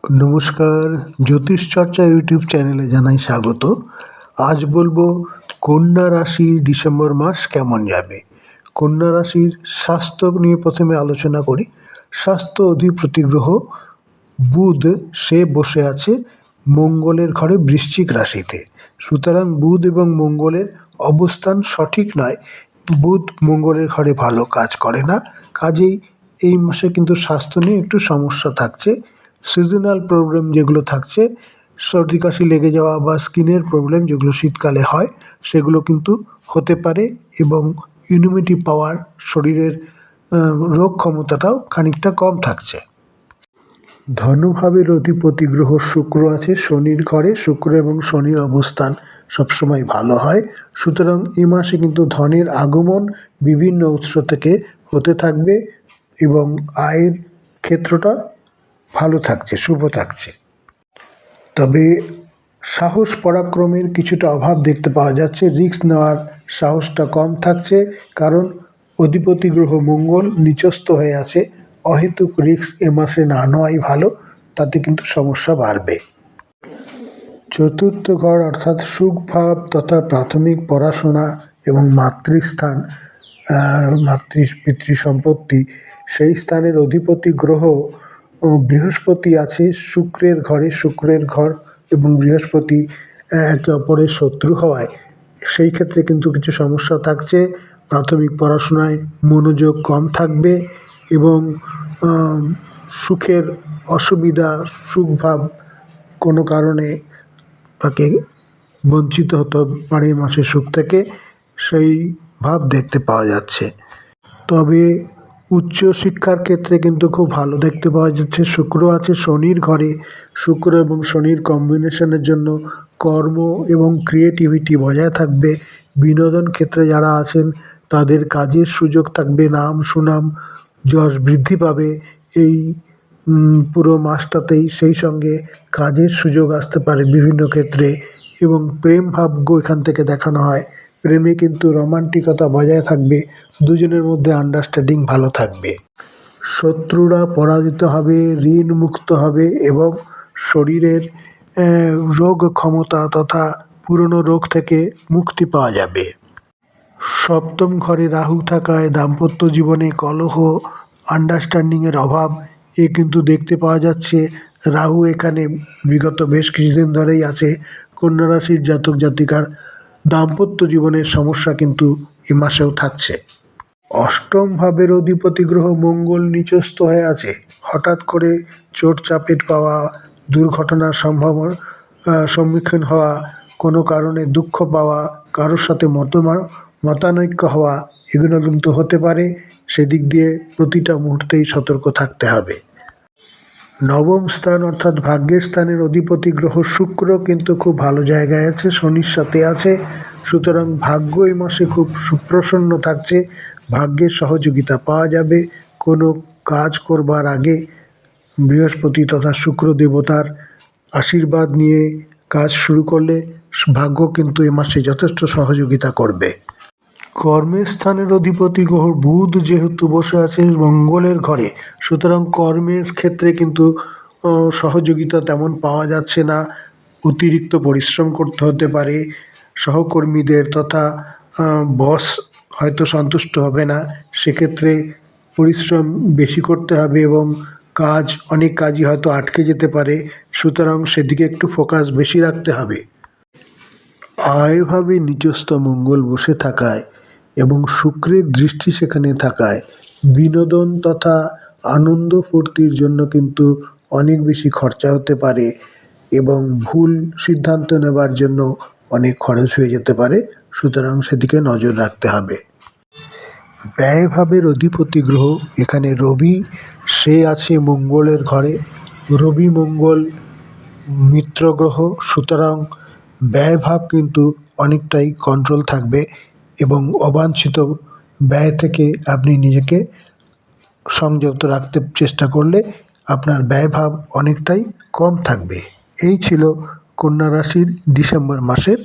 নমস্কার, জ্যোতিষ চর্চা ইউটিউব চ্যানেলে জানাই স্বাগত। আজ বলবো কন্যা রাশি ডিসেম্বর মাস কেমন যাবে। কন্যা রাশির স্বাস্থ্য নিয়ে প্রথমে আলোচনা করি। স্বাস্থ্য অধিপতি গ্রহ বুধ, সে বসে আছে মঙ্গলের ঘরে বৃশ্চিক রাশিতে। সুতরাং বুধ এবং মঙ্গলের অবস্থান সঠিক নয়। বুধ মঙ্গলের ঘরে ভালো কাজ করে না, কাজেই এই মাসে কিন্তু স্বাস্থ্য নিয়ে একটু সমস্যা থাকছে। সিজনাল প্রবলেম যেগুলো থাকছে, সর্দি কাশি লেগে যাওয়া বা স্কিনের প্রবলেম যেগুলো শীতকালে হয়, সেগুলো কিন্তু হতে পারে এবং ইমিউনিটি পাওয়ার, শরীরের রোগ ক্ষমতাটাও খানিকটা কম থাকছে। ধনুভাবের অধিপতি গ্রহ শুক্র আছে শনির ঘরে। শুক্র এবং শনির অবস্থান সবসময় ভালো হয়। সুতরাং এ মাসে কিন্তু ধনের আগমন বিভিন্ন উৎস থেকে হতে থাকবে এবং আয়ের ক্ষেত্রটা ভালো থাকছে, শুভ থাকছে। তবে সাহস পরাক্রমের কিছুটা অভাব দেখতে পাওয়া যাচ্ছে। রিস্ক নেওয়ার সাহসটা কম থাকছে, কারণ অধিপতি গ্রহ মঙ্গল নিচস্থ হয়ে আছে। অহেতুক রিস্ক এ মাসে না নেওয়াই ভালো, তাতে কিন্তু সমস্যা বাড়বে। চতুর্থ ঘর অর্থাৎ সুখভাব তথা প্রাথমিক পড়াশোনা এবং মাতৃস্থান, পিতৃ সম্পত্তি, সেই স্থানের অধিপতি গ্রহ বৃহস্পতি আছে শুক্রের ঘরে। শুক্রের ঘর এবং বৃহস্পতি একে অপরের শত্রু হওয়ায় সেই ক্ষেত্রে কিন্তু কিছু সমস্যা থাকছে। প্রাথমিক পড়াশোনায় মনোযোগ কম থাকবে এবং সুখের অসুবিধা, সুখভাব কোনো কারণে তাকে বঞ্চিত হতে পারে মাসের সুখ থেকে, সেই ভাব দেখতে পাওয়া যাচ্ছে। তবে উচ্চশিক্ষার ক্ষেত্রে কিন্তু খুব ভালো দেখতে পাওয়া যাচ্ছে। শুক্র আছে শনির ঘরে। শুক্র এবং শনির কম্বিনেশনের জন্য কর্ম এবং ক্রিয়েটিভিটি বজায় থাকবে। বিনোদন ক্ষেত্রে যারা আছেন তাদের কাজের সুযোগ থাকবে, নাম সুনাম যশ বৃদ্ধি পাবে এই পুরো মাসটাতেই। সেই সঙ্গে কাজের সুযোগ আসতে পারে বিভিন্ন ক্ষেত্রে এবং প্রেম ভাগ্য এখান থেকে দেখানো হয়। প্রেমে কিন্তু রোমান্টিকতা বজায় থাকবে, দুজনের মধ্যে আন্ডারস্ট্যান্ডিং ভালো থাকবে। শত্রুরা পরাজিত হবে, ঋণ মুক্ত হবে এবং শরীরের রোগ ক্ষমতা তথা পুরনো রোগ থেকে মুক্তি পাওয়া যাবে। সপ্তম ঘরে রাহু থাকায় দাম্পত্য জীবনে কলহ, আন্ডারস্ট্যান্ডিংয়ের অভাব কিন্তু দেখতে পাওয়া যাচ্ছে। রাহু এখানে বিগত বেশ কিছুদিন ধরেই আছে। কন্যা রাশির জাতক জাতিকার দাম্পত্য জীবনের সমস্যা কিন্তু এ মাসেও থাকছে। অষ্টম ভাবের অধিপতি গ্রহ মঙ্গল নিচস্থ হয়ে আছে। হঠাৎ করে চোট চাপেট পাওয়া, দুর্ঘটনার সম্মুখীন হওয়া, কোনো কারণে দুঃখ পাওয়া, কারোর সাথে মতানৈক্য হওয়া, এগুলো কিন্তু হতে পারে। সেদিক দিয়ে প্রতিটা মুহূর্তেই সতর্ক থাকতে হবে। নবম স্থান অর্থাৎ ভাগ্যের স্থানের অধিপতি গ্রহ শুক্র কিন্তু খুব ভালো জায়গায় আছে, শনির সাথে আছে। সুতরাং ভাগ্য এই মাসে খুব সুপ্রসন্ন থাকছে। ভাগ্যের সহযোগিতা পাওয়া যাবে। কোনো কাজ করবার আগে বৃহস্পতি তথা শুক্র দেবতার আশীর্বাদ নিয়ে কাজ শুরু করলে ভাগ্য কিন্তু এ মাসে যথেষ্ট সহযোগিতা করবে। কর্মের স্থানের অধিপতি গ্রহ বুধ যেহেতু বসে আছে মঙ্গলের ঘরে, সুতরাং কর্মের ক্ষেত্রে কিন্তু সহযোগিতা তেমন পাওয়া যাচ্ছে না। অতিরিক্ত পরিশ্রম করতে হতে পারে। সহকর্মীদের তথা বস হয়তো সন্তুষ্ট হবে না, সেক্ষেত্রে পরিশ্রম বেশি করতে হবে এবং অনেক কাজই হয়তো আটকে যেতে পারে। সুতরাং সেদিকে একটু ফোকাস বেশি রাখতে হবে। আয়ভাবে নিচস্থ মঙ্গল বসে থাকায় এবং শুক্রের দৃষ্টি সেখানে থাকায় বিনোদন তথা আনন্দ ফুর্তির জন্য কিন্তু অনেক বেশি খরচা হতে পারে এবং ভুল সিদ্ধান্ত নেবার জন্য অনেক খরচ হয়ে যেতে পারে। সুতরাং সেদিকে নজর রাখতে হবে। ব্যয়ভাবের অধিপতি গ্রহ এখানে রবি, সে আছে মঙ্গলের ঘরে। রবি মঙ্গল মিত্র গ্রহ, সুতরাং ব্যয়ভাব কিন্তু অনেকটাই কন্ট্রোল থাকবে এবং অবাঞ্ছিত ব্যয় থেকে আপনি নিজেকে সংযত রাখতে চেষ্টা করলে আপনার ব্যয়ভাব অনেকটাই কম থাকবে। এই ছিল কন্যা রাশির ডিসেম্বর মাসের